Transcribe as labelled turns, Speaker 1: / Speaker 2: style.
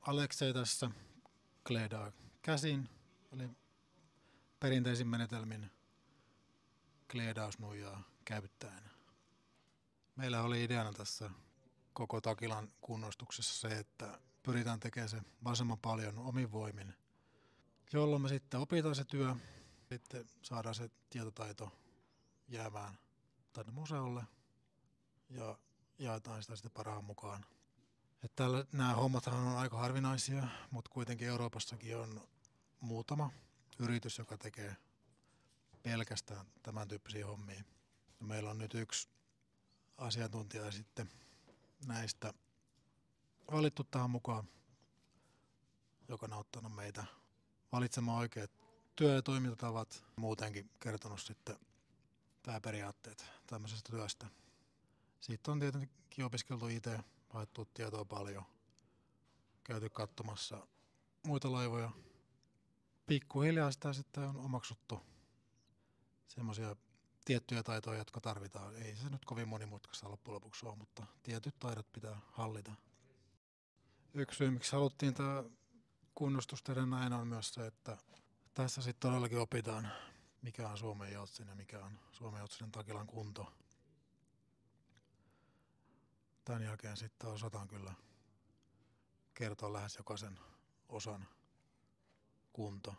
Speaker 1: Aleksei tässä kleedaa käsin, eli perinteisin menetelmin kleedausnuijaa käyttäen. Meillä oli ideana tässä koko Takilan kunnostuksessa se, että pyritään tekemään se mahdollisimman paljon omin voimin, jolloin me sitten opitaan se työ, sitten saadaan se tietotaito jäämään tänne museolle ja jaetaan sitä sitten parhaan mukaan. Että nämä hommathan on aika harvinaisia, mutta kuitenkin Euroopassakin on muutama yritys, joka tekee pelkästään tämän tyyppisiä hommia. Ja meillä on nyt yksi asiantuntija sitten näistä valittu tähän mukaan, joka on auttanut meitä valitsemaan oikeat työ- ja toimintatavat, muutenkin kertonut sitten pääperiaatteet tämmöisestä työstä. Siitä on tietenkin opiskeltu itse, haettu tietoa paljon, käyty katsomassa muita laivoja. Pikkuhiljaa sitä sitten on omaksuttu semmoisia tiettyjä taitoja, jotka tarvitaan. Ei se nyt kovin monimutkaista loppujen lopuksi ole, mutta tietyt taidot pitää hallita. Yksi syy, miksi haluttiin tämä kunnostus tehdä näin, on myös se, että tässä sitten todellakin opitaan, mikä on Suomen joutsen ja mikä on Suomen joutsen Takilan kunto. Tämän jälkeen sitten osataan kyllä kertoa lähes jokaisen osan kunto.